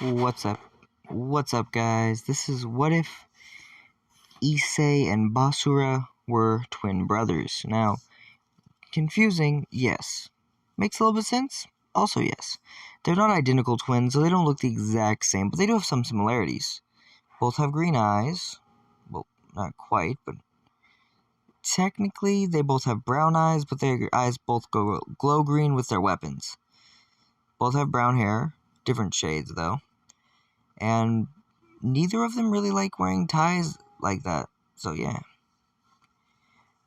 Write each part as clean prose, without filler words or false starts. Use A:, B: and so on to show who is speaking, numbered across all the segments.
A: What's up? What's up, guys? This is what if Issei and Basara were twin brothers. Now, confusing, yes. Makes a little bit of sense? Also, yes. They're not identical twins, so they don't look the exact same, but they do have some similarities. Both have green eyes. Well, not quite, but technically they both have brown eyes, but their eyes both glow green with their weapons. Both have brown hair, different shades though. And neither of them really like wearing ties like that, so yeah.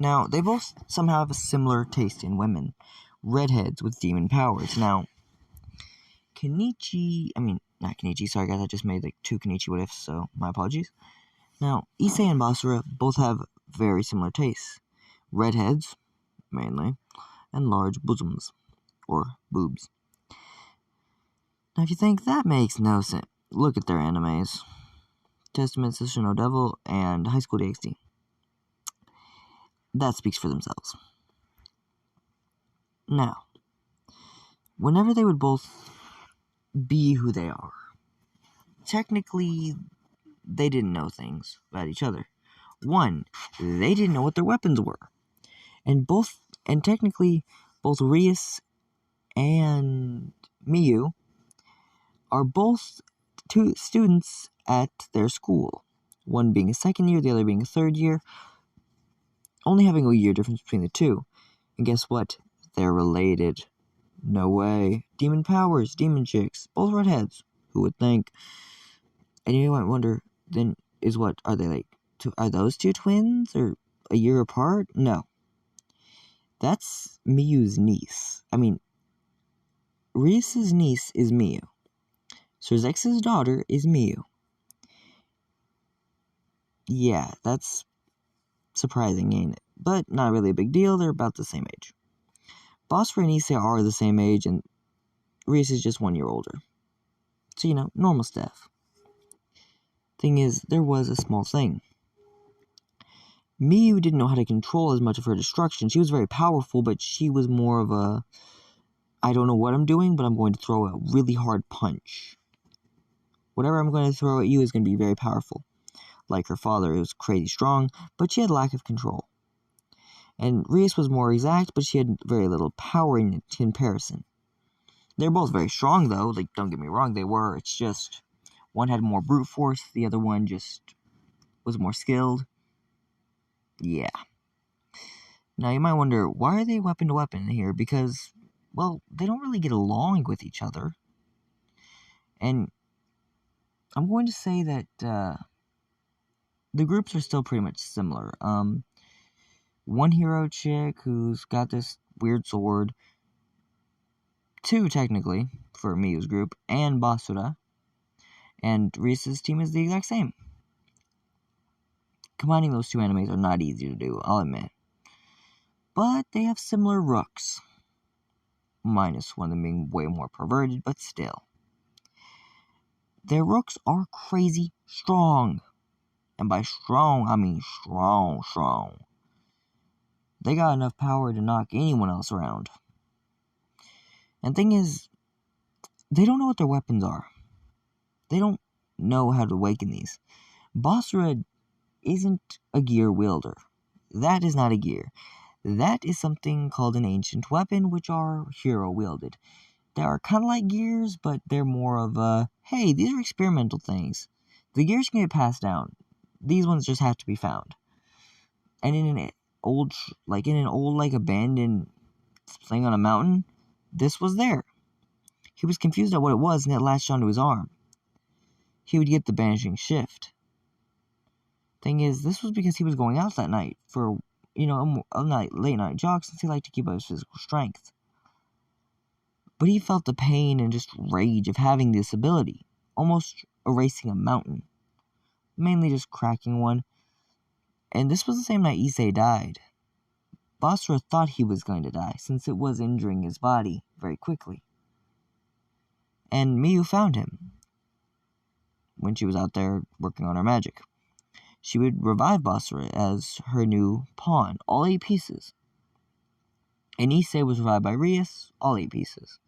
A: Now, they both somehow have a similar taste in women. Redheads with demon powers. Now, not Kenichi, sorry guys, I just made like 2 Kenichi what ifs, so my apologies. Now, Issei and Basara both have very similar tastes. Redheads, mainly, and large bosoms, or boobs. Now, if you think that makes no sense, look at their animes. Testament, Sister No Devil, and High School DxD. That speaks for themselves. Now, whenever they would both be who they are, technically, they didn't know things about each other. One, they didn't know what their weapons were. And technically, both Rias and Miyu are both 2 students at their school. One being a second year, the other being a third year. Only having a year difference between the 2. And guess what? They're related. No way. Demon powers, demon chicks, both redheads. Who would think? And you might wonder, then are they like, are those 2 twins or a year apart? No. That's Miyu's niece. Rias's niece is Miyu. Serzex's daughter is Miyu. Yeah, that's surprising, ain't it? But not really a big deal, they're about the same age. Basara and Issei are the same age, and Rias is just 1 year older. So, normal stuff. Thing is, there was a small thing. Miyu didn't know how to control as much of her destruction. She was very powerful, but she was more of a, I don't know what I'm doing, but I'm going to throw a really hard punch. Whatever I'm going to throw at you is going to be very powerful. Like her father, who was crazy strong, but she had lack of control. And Rias was more exact, but she had very little power in comparison. They're both very strong, though. Like, don't get me wrong, they were. It's just, one had more brute force, the other one just was more skilled. Yeah. Now, you might wonder, why are they weapon to weapon here? Because, well, they don't really get along with each other. And I'm going to say that the groups are still pretty much similar. One hero chick who's got this weird sword. 2, technically, for Miyu's group, and Basara. And Rias's team is the exact same. Combining those 2 animes are not easy to do, I'll admit. But they have similar rooks. Minus one of them being way more perverted, but still. Their rooks are crazy strong. And by strong, I mean strong. They got enough power to knock anyone else around. And thing is, they don't know what their weapons are. They don't know how to awaken these. Basara isn't a gear wielder. That is not a gear. That is something called an ancient weapon, which are hero wielded. They are kind of like gears, but they're more of a, hey, these are experimental things. The gears can get passed down. These ones just have to be found. And in an old abandoned thing on a mountain, this was there. He was confused at what it was, and it latched onto his arm. He would get the banishing shift. Thing is, this was because he was going out that night for, a late night jog, since he liked to keep up his physical strength. But he felt the pain and just rage of having this ability, almost erasing a mountain. Mainly just cracking one. And this was the same night Issei died. Basara thought he was going to die, since it was injuring his body very quickly. And Miyu found him when she was out there working on her magic. She would revive Basara as her new pawn, all 8 pieces. And Issei was revived by Rias, all 8 pieces.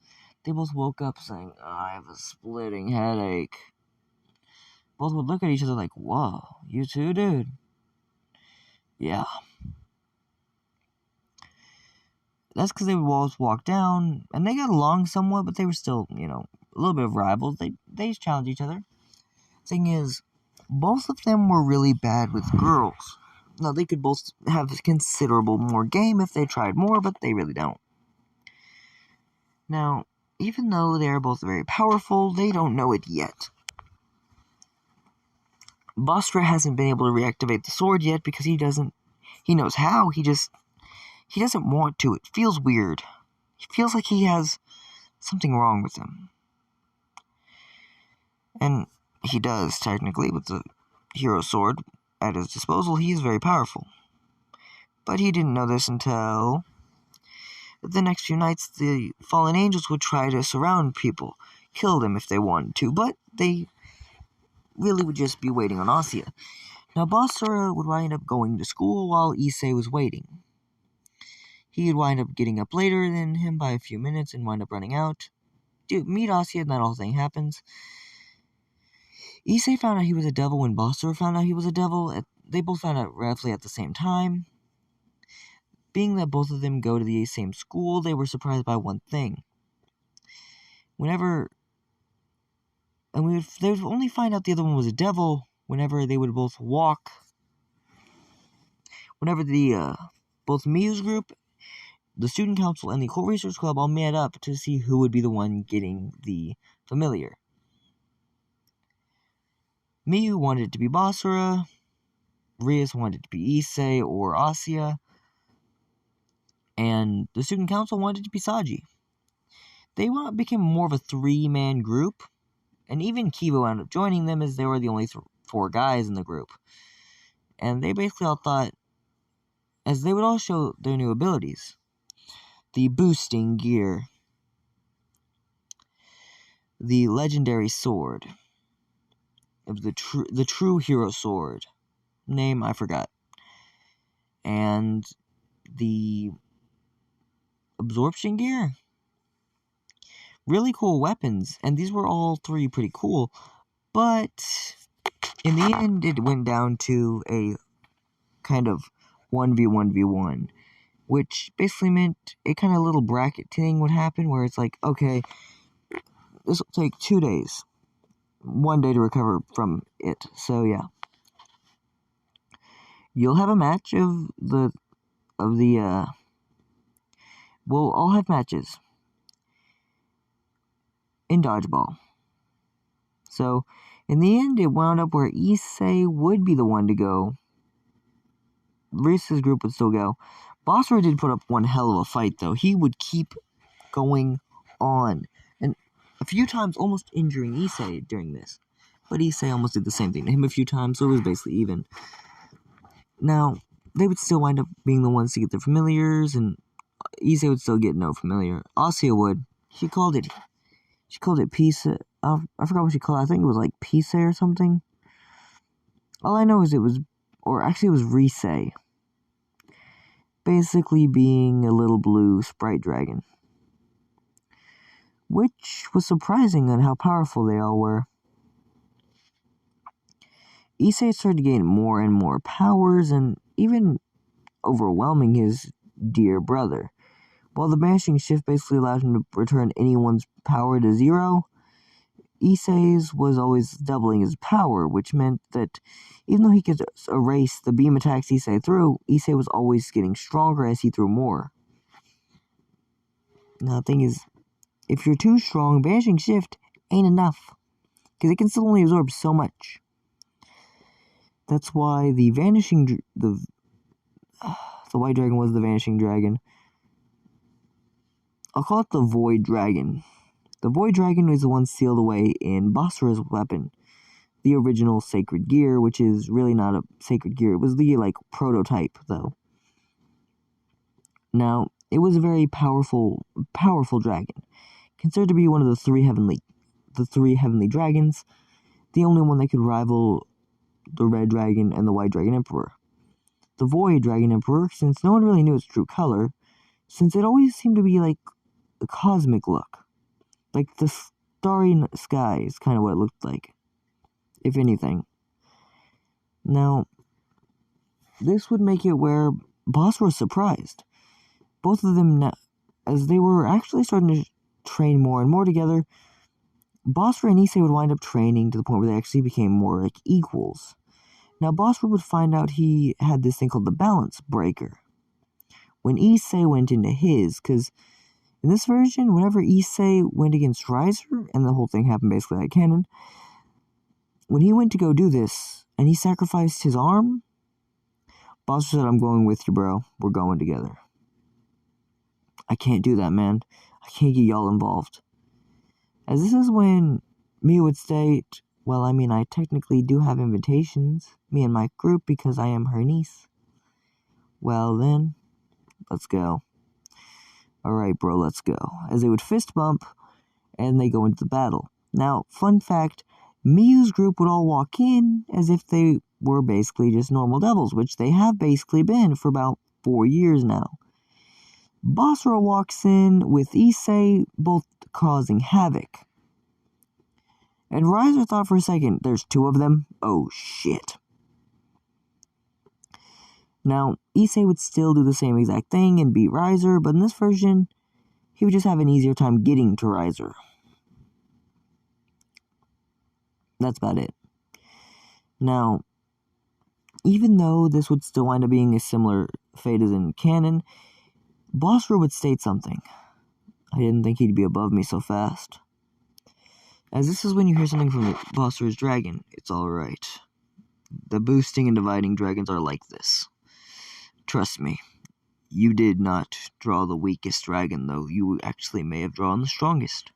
A: They both woke up saying, I have a splitting headache. Both would look at each other like, whoa, you too, dude? Yeah. That's because they would both walk down, and they got along somewhat, but they were still, a little bit of rivals. They challenged each other. Thing is, both of them were really bad with girls. Now, they could both have considerable more game if they tried more, but they really don't. Now, even though they are both very powerful, they don't know it yet. Basara hasn't been able to reactivate the sword yet because he knows how, he doesn't want to. It feels weird. He feels like he has something wrong with him. And he does, technically, with the hero sword at his disposal. He is very powerful. But he didn't know this until the next few nights. The fallen angels would try to surround people, kill them if they wanted to, but they really would just be waiting on Asya. Now, Basara would wind up going to school while Issei was waiting. He'd wind up getting up later than him by a few minutes and wind up running out. Meet Asya, and that whole thing happens. Issei found out he was a devil when Basara found out he was a devil. They both found out roughly at the same time. Being that both of them go to the same school, they were surprised by one thing. They would only find out the other one was a devil whenever they would both walk. Whenever both Miyu's group, the student council, and the Court Research Club all met up to see who would be the one getting the familiar. Miyu wanted it to be Basara, Rias wanted it to be Issei or Asya, and the student council wanted it to be Saji. They became more of a three-man group, and even Kibo wound up joining them as they were the only 4 guys in the group. And they basically all thought, as they would all show their new abilities. The boosting gear, the legendary sword, the true hero sword, name I forgot, and the absorption gear. Really cool weapons, and these were all 3 pretty cool, but in the end it went down to a kind of 1v1v1, which basically meant a kind of little bracket thing would happen where it's like, okay, this will take 2 days, 1 day to recover from it. So yeah, you'll have a match we'll all have matches in dodgeball. So in the end, it wound up where Issei would be the one to go. Reese's group would still go. Basara did put up one hell of a fight, though. He would keep going on, and a few times almost injuring Issei during this. But Issei almost did the same thing to him a few times, so it was basically even. Now, they would still wind up being the ones to get their familiars, and Issei would still get no familiar. Asya would. She called it Peace. I forgot what she called it. I think it was like Peace or something. All I know is it was Issei. Basically being a little blue sprite dragon. Which was surprising on how powerful they all were. Issei started to gain more and more powers, and even overwhelming his dear brother. While the banishing shift basically allowed him to return anyone's power to 0, Issei's was always doubling his power, which meant that even though he could erase the beam attacks Issei threw, Issei was always getting stronger as he threw more. Now the thing is, if you're too strong, banishing shift ain't enough, because it can still only absorb so much. That's why the white dragon was the vanishing dragon. I'll call it the void dragon. The void dragon is the one sealed away in Basara's weapon, the original sacred gear, which is really not a sacred gear. It was the prototype, though. Now, it was a very powerful dragon, considered to be one of the three heavenly dragons, the only one that could rival the red dragon and the white dragon emperor. The void dragon emperor, since no one really knew its true color, since it always seemed to be like a cosmic look. Like the starry sky is kind of what it looked like, if anything. Now, this would make it where Basara was surprised. Both of them, as they were actually starting to train more and more together, Basara and Issei would wind up training to the point where they actually became more like equals. Now, Basara would find out he had this thing called the balance breaker. When Issei went into his, because in this version, whenever Issei went against Riser, and the whole thing happened basically like canon, when he went to go do this, and he sacrificed his arm, Basara said, I'm going with you, bro. We're going together. I can't do that, man. I can't get y'all involved. As this is when Mia would state, well, I mean, I technically do have invitations, me and my group, because I am her niece. Well, then, let's go. Alright, bro, let's go. As they would fist bump, and they go into the battle. Now, fun fact, Miyu's group would all walk in as if they were basically just normal devils, which they have basically been for about 4 years now. Basara walks in with Issei, both causing havoc. And Riser thought for a second, there's 2 of them? Oh shit. Now, Issei would still do the same exact thing and beat Riser, but in this version, he would just have an easier time getting to Riser. That's about it. Now, even though this would still wind up being a similar fate as in canon, Basara would state something. I didn't think he'd be above me so fast. As this is when you hear something from Basara's dragon, it's alright. The boosting and dividing dragons are like this. Trust me, you did not draw the weakest dragon, though you actually may have drawn the strongest.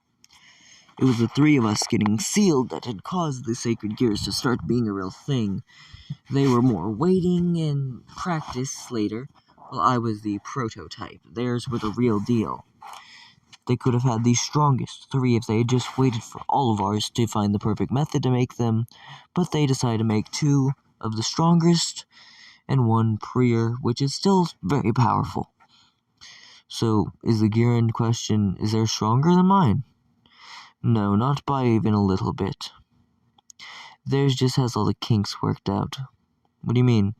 A: It was the 3 of us getting sealed that had caused the sacred gears to start being a real thing. They were more waiting and practice later, while I was the prototype. Theirs were the real deal. They could have had the strongest 3 if they had just waited for all of ours to find the perfect method to make them, but they decided to make 2 of the strongest and 1 prior, which is still very powerful. So, is the gear in question, is theirs stronger than mine? No, not by even a little bit. Theirs just has all the kinks worked out. What do you mean?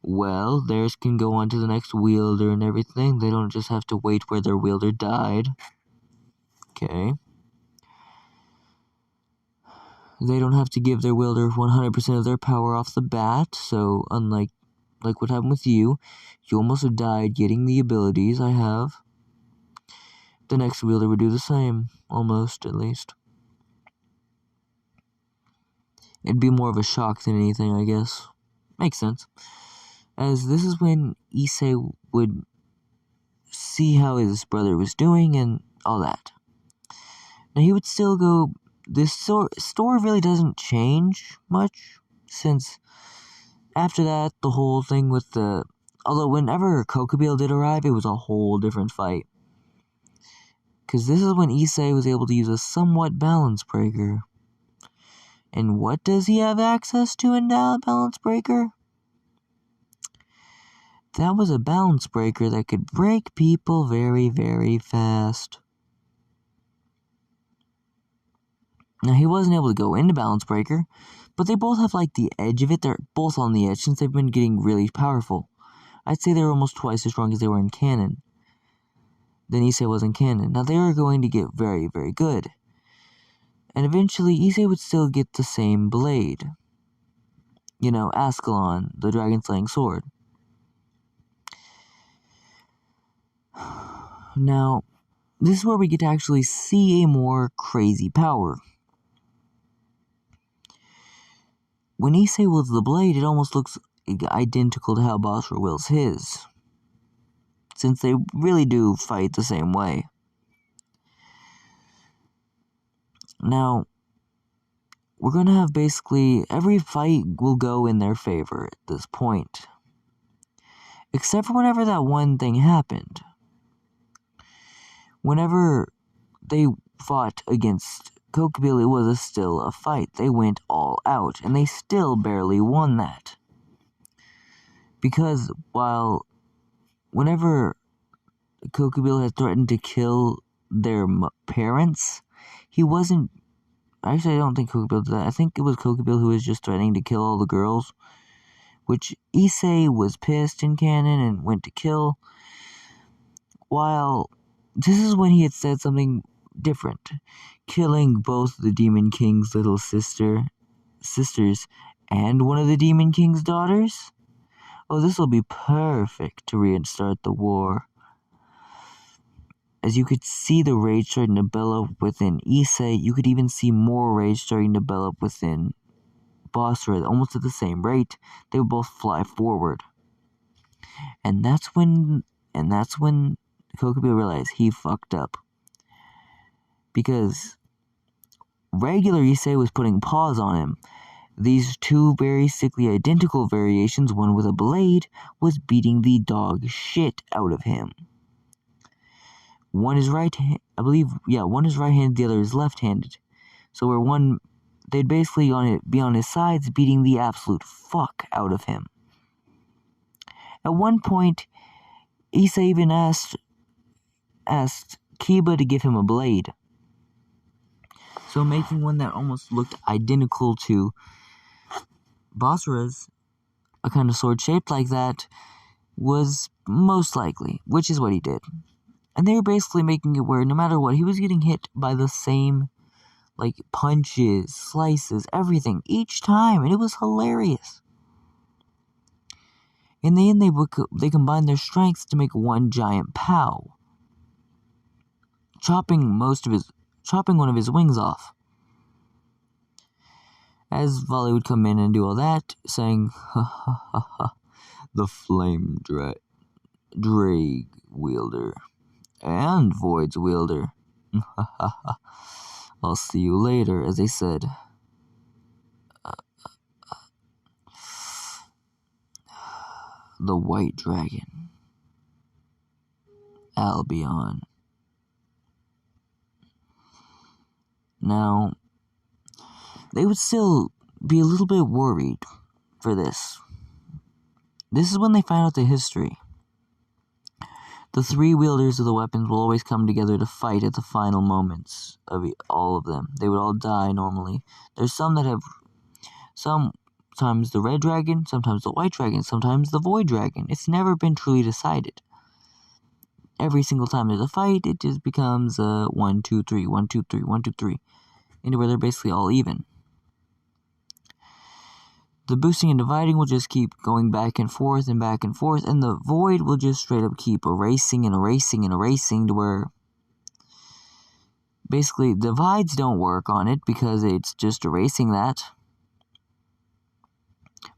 A: Well, theirs can go on to the next wielder and everything. They don't just have to wait where their wielder died. Okay. They don't have to give their wielder 100% of their power off the bat, so unlike what happened with you almost have died getting the abilities I have. The next wielder would do the same, almost, at least. It'd be more of a shock than anything, I guess. Makes sense. As this is when Issei would see how his brother was doing and all that. Now, he would still go... This store really doesn't change much, since after that, the whole thing with the... Although whenever Kokobile did arrive, it was a whole different fight. Because this is when Issei was able to use a somewhat balance breaker. And what does he have access to in balance breaker? That was a balance breaker that could break people very, very fast. Now, he wasn't able to go into balance breaker, but they both have like the edge of it. They're both on the edge since they've been getting really powerful. I'd say they're almost twice as strong as they were in canon than Issei was in canon. Now, they were going to get very, very good. And eventually, Issei would still get the same blade. You know, Ascalon, the dragon-slaying sword. Now, this is where we get to actually see a more crazy power. When Issei wields the blade, it almost looks identical to how Basara wields his, since they really do fight the same way. Now, we're going to have basically every fight will go in their favor at this point, except for whenever that one thing happened. Whenever they fought against Kokobile, it was still a fight. They went all out, and they still barely won that. Because whenever Kokobile had threatened to kill their parents, he wasn't. Actually, I don't think Kokubil did that. I think it was Kokubil who was just threatening to kill all the girls, which Issei was pissed in canon and went to kill. While this is when he had said something different, killing both the Demon King's little sisters and one of the Demon King's daughters. Oh, this will be perfect to restart the war. As you could see the rage starting to develop within Issei, you could even see more rage starting to develop within basara, almost at the same rate. They would both fly forward. And that's when Kokubil realized he fucked up. Because regular Issei was putting paws on him. These two very sickly identical variations, one with a blade, was beating the dog shit out of him. One is right-handed, one is right-handed, the other is left-handed. So where one, they'd basically be on his sides, beating the absolute fuck out of him. At one point, Issei even asked Kiba to give him a blade. So making one that almost looked identical to Basara's, a kind of sword shaped like that, was most likely, which is what he did. And they were basically making it where no matter what, he was getting hit by the same, punches, slices, everything, each time, and it was hilarious. In the end, they combined their strengths to make one giant pow, chopping one of his wings off. As Volley would come in and do all that, saying, ha ha ha ha, the flame drag wielder, and Void's wielder. Ha ha ha, I'll see you later, as they said. The White Dragon. Albion. Now, they would still be a little bit worried for this. This is when they find out the history. The three wielders of the weapons will always come together to fight at the final moments of all of them. They would all die normally. There's some that have... Sometimes the Red Dragon, sometimes the White Dragon, sometimes the Void Dragon. It's never been truly decided. Every single time there's a fight, it just becomes 1, 2, 3, 1, 2, 3, 1, 2, 3. Into where they're basically all even. The boosting and dividing will just keep going back and forth, and the Void will just straight up keep erasing and erasing and erasing to where basically divides don't work on it because it's just erasing that.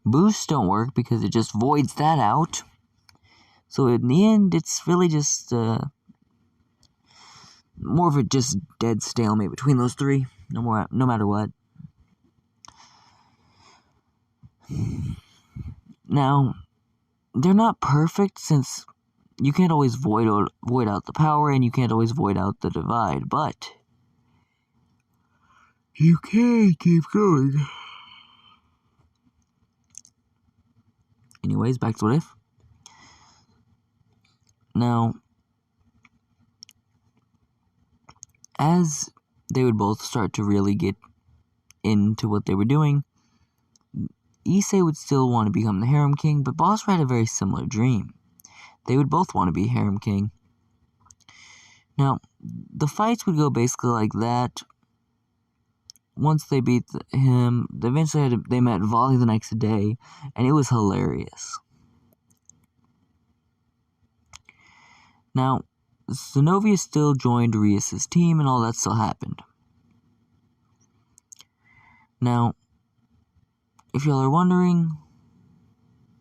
A: Boosts don't work because it just voids that out. So in the end, it's really just more of a just dead stalemate between those three, no matter what. Now, they're not perfect since you can't always void out the power and you can't always void out the divide, but you can keep going. Anyways, back to What If. Now, as they would both start to really get into what they were doing, Issei would still want to become the Harem King, but Basara had a very similar dream. They would both want to be Harem King. Now, the fights would go basically like that. Once they beat him, eventually they met Volley the next day, and it was hilarious. Now, Zenobia still joined Rias' team, and all that still happened. Now, if y'all are wondering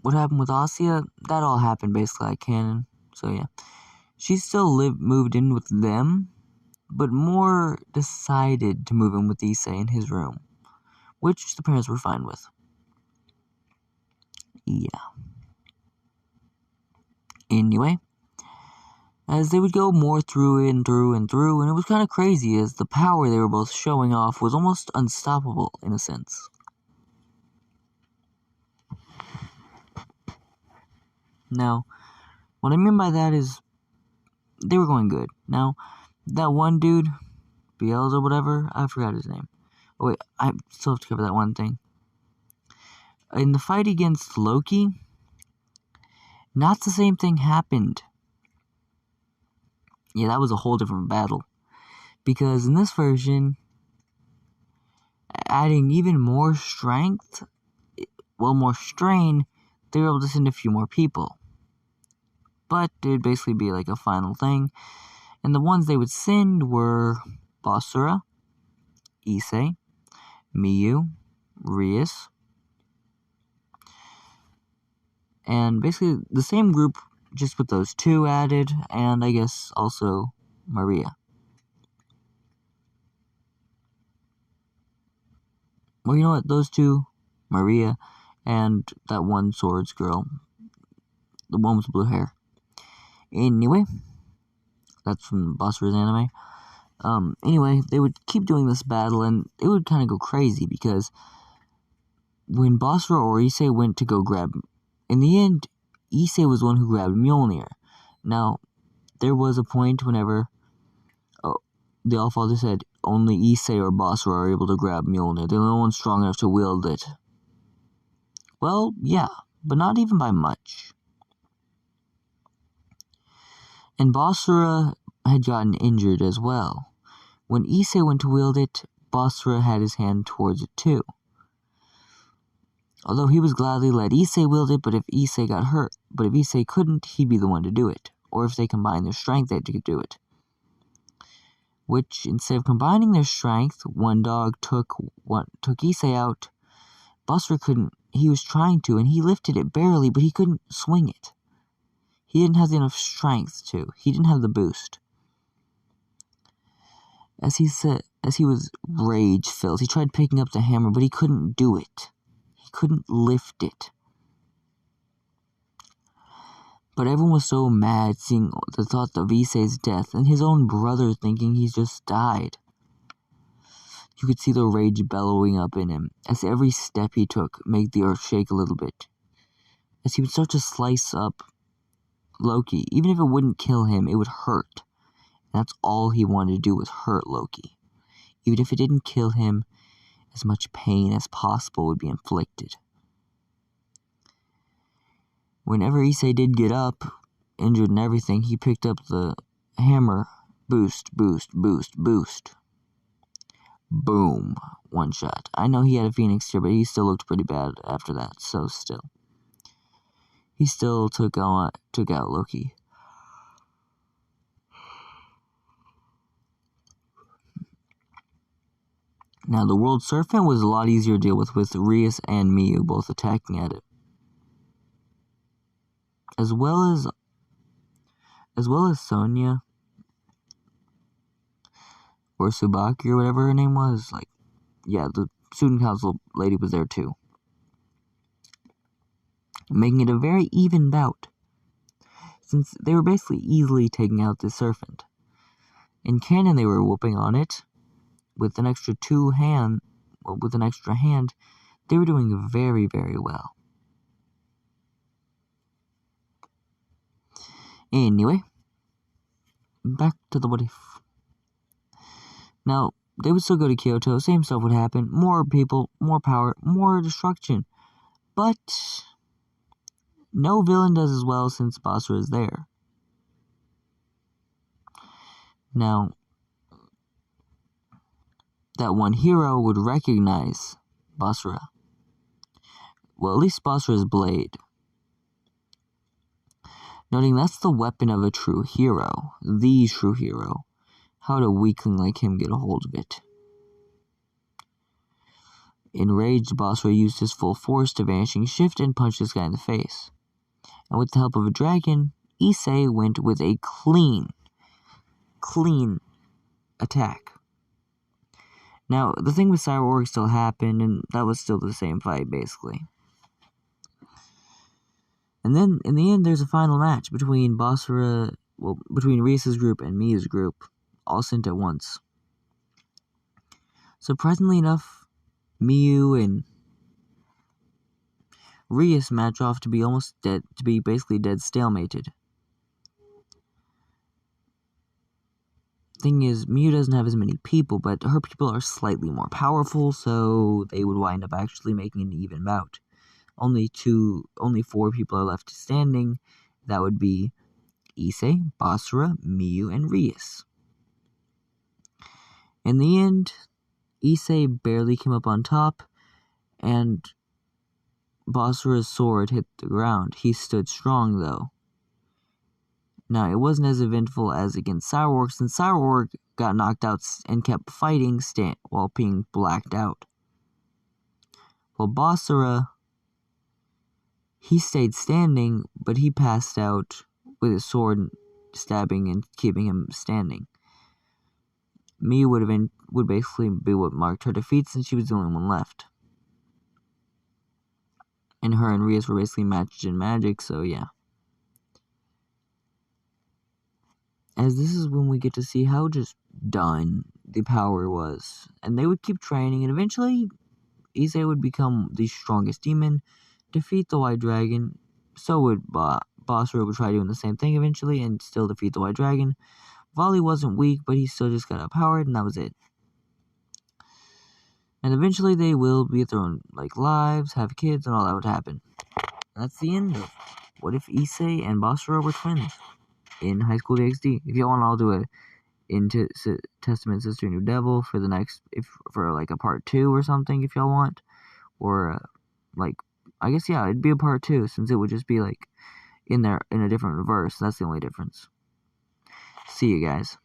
A: what happened with Asya, that all happened basically like canon. So yeah, she still moved in with them, but more decided to move in with Issei in his room, which the parents were fine with. Yeah. Anyway, as they would go more through and through, and it was kind of crazy as the power they were both showing off was almost unstoppable in a sense. Now, what I mean by that is they were going good. Now, that one dude, Biel's or whatever. I forgot his name. Oh wait, I still have to cover that one thing. In the fight against Loki, not the same thing happened. Yeah, that was a whole different battle. Because in this version, adding even more strength, more strain, they were able to send a few more people. But it would basically be like a final thing. And the ones they would send were Basara, Issei, Miyu, Rias, and basically the same group, just with those two added, and I guess also Maria. Well, you know what? Those two, Maria, and that one swords girl, the one with blue hair. Anyway, that's from Basara's anime. Anyway, they would keep doing this battle, and it would kind of go crazy, because when Basara or Issei went to go grab, in the end, Issei was the one who grabbed Mjolnir. Now, there was a point whenever the Allfather said only Issei or Basara are able to grab Mjolnir. They're the only ones strong enough to wield it. Well, yeah, but not even by much. And Basara had gotten injured as well. When Issei went to wield it, Basara had his hand towards it too. Although he was gladly let Issei wield it, but if Issei couldn't, he'd be the one to do it. Or if they combined their strength, they could do it. Which, instead of combining their strength, one dog took Issei out. Basara couldn't. He was trying to, and he lifted it barely, but he couldn't swing it. He didn't have enough strength to. He didn't have the boost. As he was rage-filled, he tried picking up the hammer, but he couldn't do it. He couldn't lift it. But everyone was so mad seeing the thought of Issei's death, and his own brother thinking he's just died. You could see the rage bellowing up in him, as every step he took made the earth shake a little bit. As he would start to slice up Loki, even if it wouldn't kill him, it would hurt. And that's all he wanted to do was hurt Loki. Even if it didn't kill him, as much pain as possible would be inflicted. Whenever Issei did get up, injured and everything, he picked up the hammer. Boost, boost, boost, boost. Boom. One shot. I know he had a phoenix here, but he still looked pretty bad after that, so still. He still took out Loki. Now, the World Serpent was a lot easier to deal with Rias and Miyu both attacking at it. As well as Sonya, or Tsubaki, or whatever her name was. The student council lady was there too. Making it a very even bout, since they were basically easily taking out the serpent. In canon, they were whooping on it with an extra hand. They were doing very, very well. Anyway, back to the what if. Now, they would still go to Kyoto, same stuff would happen, more people, more power, more destruction. But no villain does as well since Basara is there. Now, that one hero would recognize Basara. Well, at least Basara's blade. Noting that's the weapon of a true hero. The true hero. How would a weakling like him get a hold of it? Enraged, Basara used his full force to vanishing shift and punched this guy in the face. And with the help of a dragon, Issei went with a clean attack. Now, the thing with Cyborg still happened, and that was still the same fight, basically. And then, in the end, there's a final match between Rias' group and Miyu's group, all sent at once. Surprisingly enough, Miyu and Rias match off to be basically dead stalemated. Thing is, Miu doesn't have as many people, but her people are slightly more powerful, so they would wind up actually making an even bout. Only 4 people are left standing. That would be Issei, Basara, Miu, and Rias. In the end, Issei barely came up on top, and Basara's sword hit the ground. He stood strong, though. Now, it wasn't as eventful as against Sourwork, since Sourwork got knocked out and kept fighting while being blacked out. Well, Basara, he stayed standing, but he passed out with his sword stabbing and keeping him standing. Mia would basically be what marked her defeat, since she was the only one left. And her and Rias were basically matched in magic, so yeah. As this is when we get to see how just done the power was. And they would keep training, and eventually Issei would become the strongest demon, defeat the White Dragon. So would Basara would try doing the same thing eventually, and still defeat the White Dragon. Volley wasn't weak, but he still just got outpowered, and that was it. And eventually they will be thrown lives, have kids, and all that would happen. And that's the end of What If Issei and Basara Were Twins in High School DxD. If y'all want, I'll do it into Testament Sister New Devil for the next, for a part 2 or something, if y'all want. Or I guess yeah, it'd be a part 2, since it would just be in a different verse. That's the only difference. See you guys.